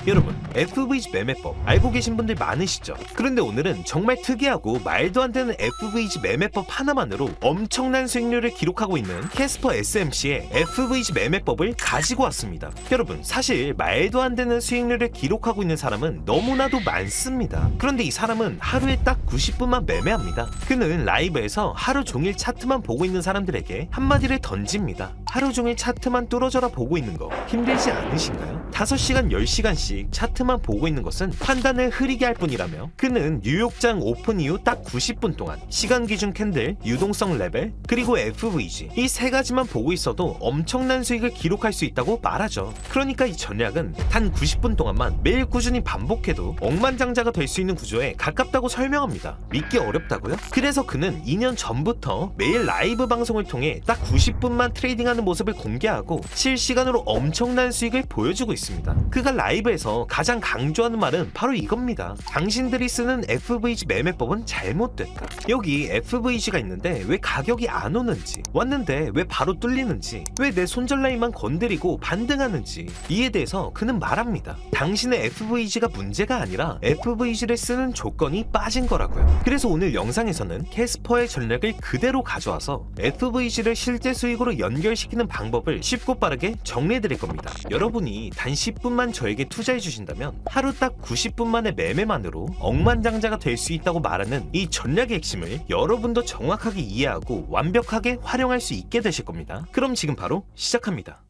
여러분, FVG 매매법 알고 계신 분들 많으시죠? 그런데 오늘은 정말 특이하고 말도 안 되는 FVG 매매법 하나만으로 엄청난 수익률을 기록하고 있는 캐스퍼 SMC의 FVG 매매법을 가지고 왔습니다. 여러분, 사실 말도 안 되는 수익률을 기록하고 있는 사람은 너무나도 많습니다. 그런데 이 사람은 하루에 딱 90분만 매매합니다. 그는 라이브에서 하루 종일 차트만 보고 있는 사람들에게 한마디를 던집니다. 하루 종일 차트만 뚫어져라 보고 있는 거 힘들지 않으신가요? 5시간 10시간씩 차트만 보고 있는 것은 판단을 흐리게 할 뿐이라며 그는 뉴욕장 오픈 이후 딱 90분 동안 시간 기준 캔들, 유동성 레벨, 그리고 FVG 이 세 가지만 보고 있어도 엄청난 수익을 기록할 수 있다고 말하죠. 그러니까 이 전략은 단 90분 동안만 매일 꾸준히 반복해도 억만장자가 될 수 있는 구조에 가깝다고 설명합니다. 믿기 어렵다고요? 그래서 그는 2년 전부터 매일 라이브 방송을 통해 딱 90분만 트레이딩하는 모습을 공개하고 실시간으로 엄청난 수익을 보여주고 있습니다. 그가 라이브에서 가장 강조하는 말은 바로 이겁니다. 당신들이 쓰는 FVG 매매법은 잘못됐다. 여기 FVG가 있는데 왜 가격이 안 오는지, 왔는데 왜 바로 뚫리는지, 왜 내 손절라인만 건드리고 반등하는지 이에 대해서 그는 말합니다. 당신의 FVG가 문제가 아니라 FVG를 쓰는 조건이 빠진 거라고요. 그래서 오늘 영상에서는 캐스퍼의 전략을 그대로 가져와서 FVG를 실제 수익으로 연결시키는 방법을 쉽고 빠르게 정리해드릴 겁니다. 여러분이 단 10분만 저에게 투자해 주신다면 하루 딱 90분 만의 매매만으로 억만장자가 될 수 있다고 말하는 이 전략의 핵심을 여러분도 정확하게 이해하고 완벽하게 활용할 수 있게 되실 겁니다. 그럼 지금 바로 시작합니다.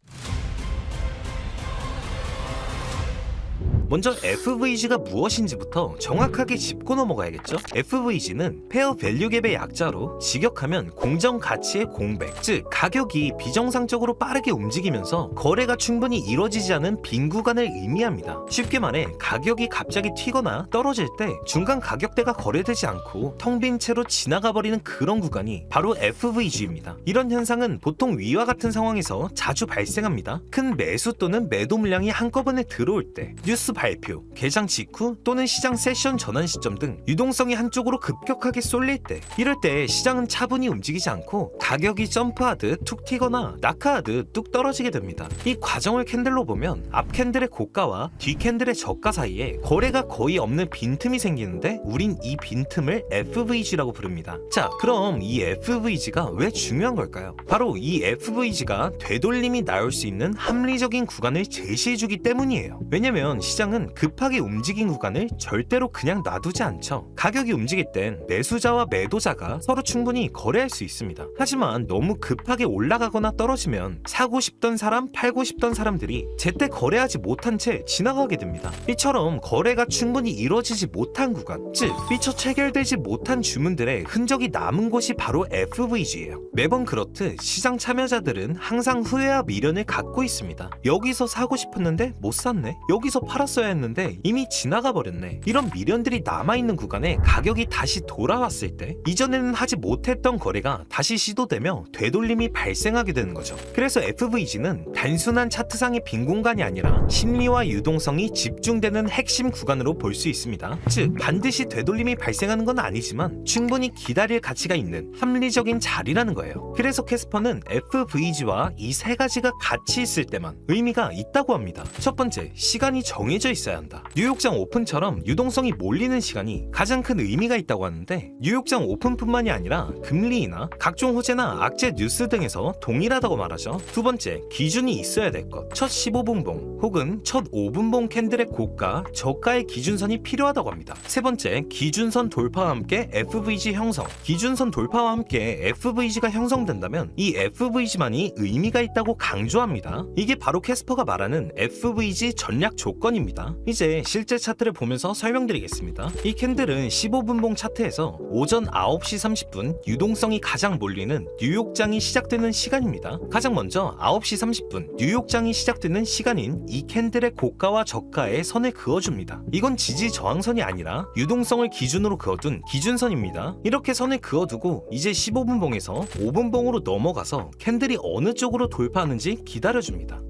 먼저 FVG가 무엇인지부터 정확하게 짚고 넘어가야겠죠? FVG는 페어 밸류 갭의 약자로 직역하면 공정 가치의 공백, 즉 가격이 비정상적으로 빠르게 움직이면서 거래가 충분히 이루어지지 않은 빈 구간을 의미합니다. 쉽게 말해 가격이 갑자기 튀거나 떨어질 때 중간 가격대가 거래되지 않고 텅 빈 채로 지나가 버리는 그런 구간이 바로 FVG입니다. 이런 현상은 보통 위와 같은 상황에서 자주 발생합니다. 큰 매수 또는 매도 물량이 한꺼번에 들어올 때, 뉴스 발표, 개장 직후 또는 시장 세션 전환 시점 등 유동성이 한쪽으로 급격하게 쏠릴 때, 이럴 때 시장은 차분히 움직이지 않고 가격이 점프하듯 툭 튀거나 낙하하듯 뚝 떨어지게 됩니다. 이 과정을 캔들로 보면 앞 캔들의 고가와 뒤 캔들의 저가 사이에 거래가 거의 없는 빈틈이 생기는데 우린 이 빈틈을 FVG라고 부릅니다. 자, 그럼 이 FVG가 왜 중요한 걸까요? 바로 이 FVG가 되돌림이 나올 수 있는 합리적인 구간을 제시해주기 때문이에요. 왜냐면 시장은 급하게 움직인 구간을 절대로 그냥 놔두지 않죠. 가격이 움직일 땐 매수자와 매도자가 서로 충분히 거래할 수 있습니다. 하지만 너무 급하게 올라가거나 떨어지면 사고 싶던 사람, 팔고 싶던 사람들이 제때 거래하지 못한 채 지나가게 됩니다. 이처럼 거래가 충분히 이루어지지 못한 구간, 즉 미처 체결되지 못한 주문들의 흔적이 남은 곳이 바로 FVG예요. 매번 그렇듯 시장 참여자들은 항상 후회와 미련을 갖고 있습니다. 여기서 사고 싶었는데 못 샀네, 여기서 팔았어야 했는데 이미 지나가 버렸네. 이런 미련들이 남아있는 구간에 가격이 다시 돌아왔을 때 이전에는 하지 못했던 거래가 다시 시도되며 되돌림이 발생하게 되는 거죠. 그래서 FVG는 단순한 차트상의 빈 공간이 아니라 심리와 유동성이 집중되는 핵심 구간으로 볼 수 있습니다. 즉 반드시 되돌림이 발생하는 건 아니지만 충분히 기다릴 가치가 있는 합리적인 자리라는 거예요. 그래서 캐스퍼는 FVG와 이 세 가지가 같이 있을 때만 의미가 있다고 합니다. 첫 번째, 시간이 정해져 있어야 한다. 뉴욕장 오픈처럼 유동성이 몰리는 시간이 가장 큰 의미가 있다고 하는데 뉴욕장 오픈뿐만이 아니라 금리 인하, 각종 호재나 악재 뉴스 등에서 동일하다고 말하죠. 두 번째, 기준이 있어야 될 것. 첫 15분봉 혹은 첫 5분봉 캔들의 고가, 저가의 기준선이 필요하다고 합니다. 세 번째, 기준선 돌파와 함께 FVG 형성. 기준선 돌파와 함께 FVG가 형성된다면 이 FVG만이 의미가 있다고 강조합니다. 이게 바로 캐스퍼가 말하는 FVG 전략 조건입니다. 이제 실제 차트를 보면서 설명드리겠습니다. 이 캔들은 15분봉 차트에서 오전 9시 30분 유동성이 가장 몰리는 뉴욕장이 시작되는 시간입니다. 가장 먼저 9시 30분 뉴욕장이 시작되는 시간인 이 캔들의 고가와 저가에 선을 그어줍니다. 이건 지지 저항선이 아니라 유동성을 기준으로 그어둔 기준선입니다. 이렇게 선을 그어두고 이제 15분봉에서 5분봉으로 넘어가서 캔들이 어느 쪽으로 돌파하는지 기다려줍니다.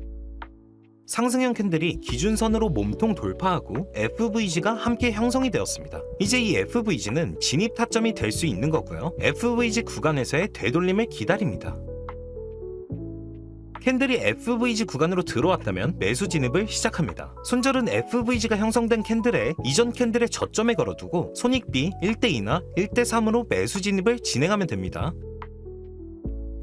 상승형 캔들이 기준선으로 몸통 돌파하고 FVG가 함께 형성이 되었습니다. 이제 이 FVG는 진입 타점이 될 수 있는 거고요. FVG 구간에서의 되돌림을 기다립니다. 캔들이 FVG 구간으로 들어왔다면 매수 진입을 시작합니다. 손절은 FVG가 형성된 캔들에 이전 캔들의 저점에 걸어두고 손익비 1대2나 1대3으로 매수 진입을 진행하면 됩니다.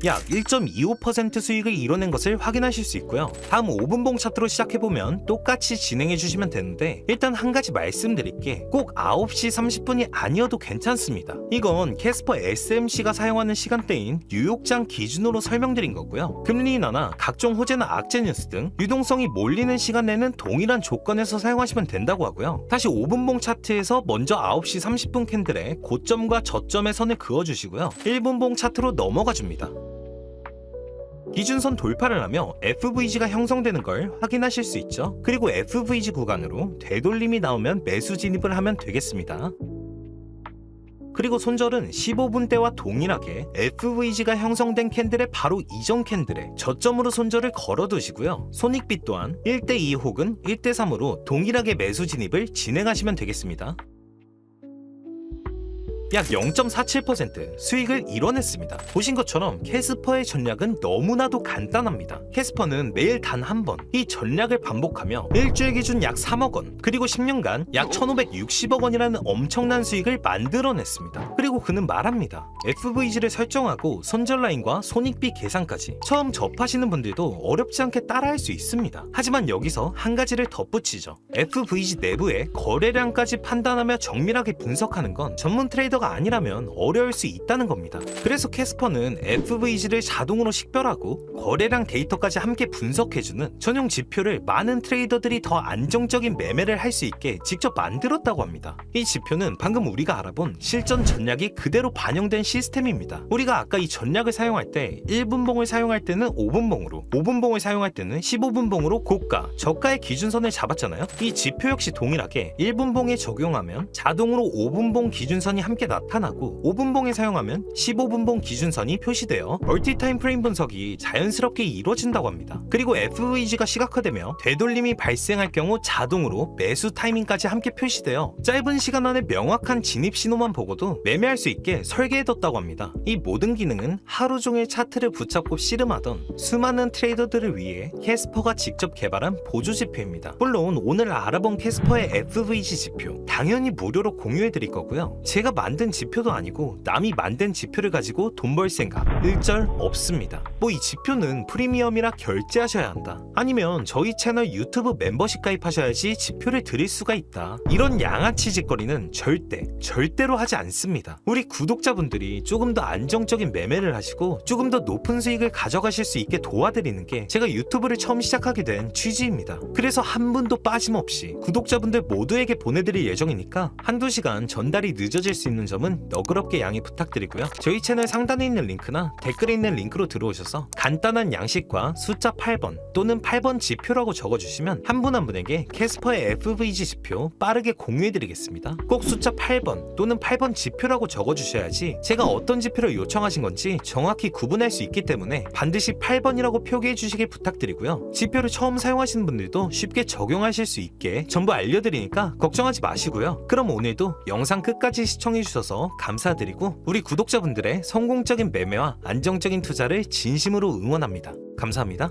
약 1.25% 수익을 이뤄낸 것을 확인하실 수 있고요. 다음 5분봉 차트로 시작해보면 똑같이 진행해주시면 되는데, 일단 한 가지 말씀드릴게, 꼭 9시 30분이 아니어도 괜찮습니다. 이건 캐스퍼 SMC가 사용하는 시간대인 뉴욕장 기준으로 설명드린 거고요. 금리 인하나 각종 호재나 악재 뉴스 등 유동성이 몰리는 시간에는 동일한 조건에서 사용하시면 된다고 하고요. 다시 5분봉 차트에서 먼저 9시 30분 캔들의 고점과 저점의 선을 그어주시고요. 1분봉 차트로 넘어가 줍니다. 기준선 돌파를 하며 FVG가 형성되는 걸 확인하실 수 있죠. 그리고 FVG 구간으로 되돌림이 나오면 매수 진입을 하면 되겠습니다. 그리고 손절은 15분대와 동일하게 FVG가 형성된 캔들의 바로 이전 캔들에 저점으로 손절을 걸어두시고요. 손익비 또한 1대2 혹은 1대3으로 동일하게 매수 진입을 진행하시면 되겠습니다. 약 0.47% 수익을 이뤄냈습니다. 보신 것처럼 캐스퍼의 전략은 너무나도 간단합니다. 캐스퍼는 매일 단 한 번 이 전략을 반복하며 일주일 기준 약 3억 원, 그리고 10년간 약 1560억 원이라는 엄청난 수익을 만들어냈습니다. 그리고 그는 말합니다. FVG를 설정하고 손절 라인과 손익비 계산까지 처음 접하시는 분들도 어렵지 않게 따라할 수 있습니다. 하지만 여기서 한 가지를 덧붙이죠. FVG 내부의 거래량까지 판단하며 정밀하게 분석하는 건 전문 트레이더가 아니라면 어려울 수 있다는 겁니다. 그래서 캐스퍼는 FVG를 자동으로 식별하고 거래량 데이터까지 함께 분석해주는 전용 지표를 많은 트레이더들이 더 안정적인 매매를 할 수 있게 직접 만들었다고 합니다. 이 지표는 방금 우리가 알아본 실전 전략이 그대로 반영된 시스템입니다. 우리가 아까 이 전략을 사용할 때 1분봉을 사용할 때는 5분봉으로, 5분봉을 사용할 때는 15분봉으로 고가, 저가의 기준선을 잡았잖아요. 이 지표 역시 동일하게 1분봉에 적용하면 자동으로 5분봉 기준선이 함께 나타나고 5분봉에 사용하면 15분봉 기준선이 표시되어 멀티타임 프레임 분석이 자연스럽게 이루어진다고 합니다. 그리고 FVG가 시각화되며 되돌림이 발생할 경우 자동으로 매수 타이밍까지 함께 표시되어 짧은 시간 안에 명확한 진입 신호만 보고도 매매할 수 있게 설계해뒀다고 합니다. 이 모든 기능은 하루 종일 차트를 붙잡고 씨름하던 수많은 트레이더들을 위해 캐스퍼가 직접 개발한 보조 지표입니다. 물론 오늘 알아본 캐스퍼의 FVG 지표 당연히 무료로 공유해드릴 거고요. 제가 만든 지표도 아니고 남이 만든 지표를 가지고 돈 벌 생각 일절 없습니다. 뭐 이 지표는 프리미엄이라 결제하셔야 한다, 아니면 저희 채널 유튜브 멤버십 가입하셔야지 지표를 드릴 수가 있다, 이런 양아치 짓거리는 절대로 하지 않습니다. 우리 구독자분들이 조금 더 안정적인 매매를 하시고 조금 더 높은 수익을 가져가실 수 있게 도와드리는 게 제가 유튜브를 처음 시작하게 된 취지입니다. 그래서 한 분도 빠짐없이 구독자분들 모두에게 보내드릴 예정이니까 한두 시간 전달이 늦어질 수 있는 점은 너그럽게 양해 부탁드리고요. 저희 채널 상단에 있는 링크나 댓글에 있는 링크로 들어오셔서 간단한 양식과 숫자 8번 또는 8번 지표라고 적어주시면 한 분 한 분에게 캐스퍼의 FVG 지표 빠르게 공유해드리겠습니다. 꼭 숫자 8번 또는 8번 지표라고 적어주셔야지 제가 어떤 지표를 요청하신 건지 정확히 구분할 수 있기 때문에 반드시 8번이라고 표기해주시길 부탁드리고요. 지표를 처음 사용하시는 분들도 쉽게 적용하실 수 있게 전부 알려드리니까 걱정하지 마시고요. 그럼 오늘도 영상 끝까지 시청해주셔서 감사드리고 우리 구독자분들의 성공적인 매매와 안정적인 투자를 진심으로 응원합니다. 감사합니다.